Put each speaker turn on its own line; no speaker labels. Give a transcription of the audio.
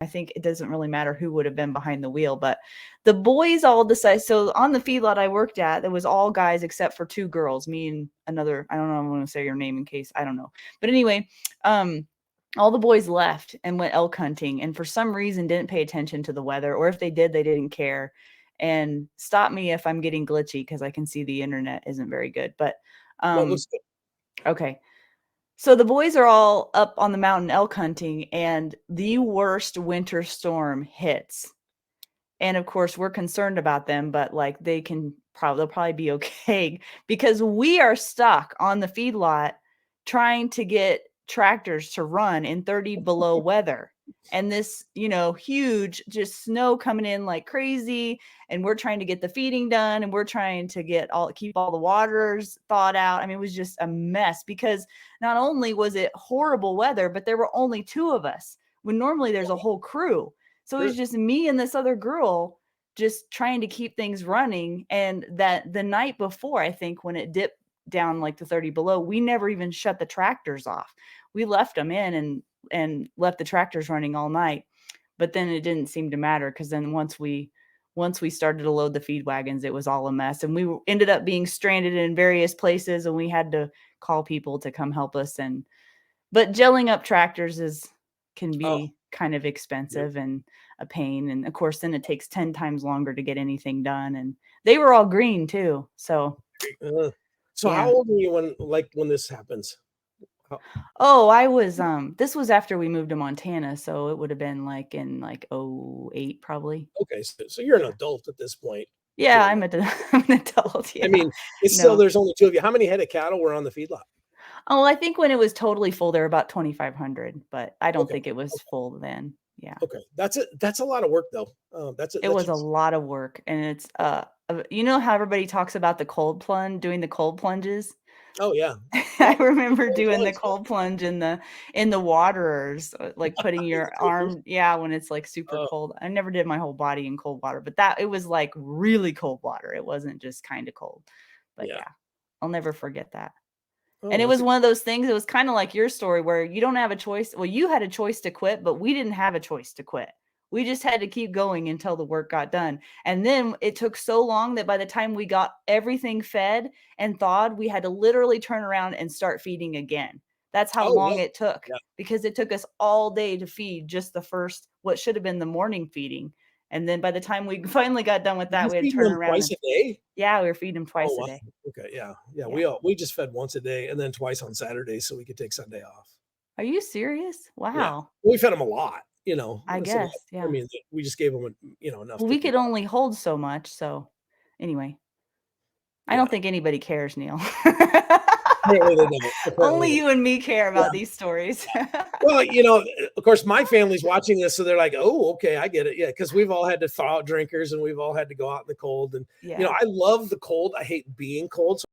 I think it doesn't really matter who would have been behind the wheel, but the boys all decided. So on the feedlot I worked at, it was all guys except for 2 girls, me and another, I don't know, I want to say your name in case, I don't know. But anyway, all the boys left and went elk hunting, and for some reason didn't pay attention to the weather, or if they did, they didn't care. And stop me if I'm getting glitchy because I can see the internet isn't very good. But
No, it looks good.
okay. So the boys are all up on the mountain elk hunting, and the worst winter storm hits. And of course, we're concerned about them, but like they'll probably be okay because we are stuck on the feedlot trying to get tractors to run in 30 below weather. And this, huge just snow coming in like crazy. And we're trying to get the feeding done, and we're trying to keep all the waters thawed out. I mean, it was just a mess because not only was it horrible weather, but there were only 2 of us when normally there's a whole crew. So it was just me and this other girl just trying to keep things running. And that the night before, I think when it dipped down like to 30 below, we never even shut the tractors off. We left them in and left the tractors running all night. But then it didn't seem to matter because then once we started to load the feed wagons, it was all a mess. And we ended up being stranded in various places, and we had to call people to come help us. But gelling up tractors can be kind of expensive and a pain. And of course, then it takes 10 times longer to get anything done. And they were all green too. So,
so how old were you when this happens?
Oh, I was, this was after we moved to Montana. So it would have been like in like 08 probably.
Okay. So you're an adult at this point.
Yeah, I'm an adult. Yeah.
I mean, it's still, there's only 2 of you. How many head of cattle were on the feedlot?
Oh, I think when it was totally full, there were about 2,500, but I don't think it was full then. Yeah.
Okay. That's a lot of work though.
It was a lot of work. And it's, you know how everybody talks about doing the cold plunges?
Oh yeah.
I remember doing the cold plunge in the waterers, like putting your arm, when it's like super cold. I never did my whole body in cold water, but it was like really cold water. It wasn't just kind of cold. But yeah, I'll never forget that. And it was one of those things, it was kind of like your story where you don't have a choice. Well, you had a choice to quit, but we didn't have a choice to quit. We just had to keep going until the work got done. And then it took so long that by the time we got everything fed and thawed, we had to literally turn around and start feeding again. That's how long it took because it took us all day to feed just the first, what should have been the morning feeding. And then by the time we finally got done with that, we had to turn around.
Twice a day?
Yeah, we were feeding them twice a day.
Okay, yeah. We just fed once a day and then twice on Saturdays so we could take Sunday off.
Are you serious? Wow.
Yeah. We fed them a lot,
I guess, yeah.
I mean, we just gave them, enough.
Well, we could only hold so much, so anyway. I don't think anybody cares, Neil. Only you and me care about these stories.
Well, of course, my family's watching this, so they're like, "Oh, okay, I get it." Yeah, because we've all had to thaw out drinkers, and we've all had to go out in the cold. And I love the cold. I hate being cold. So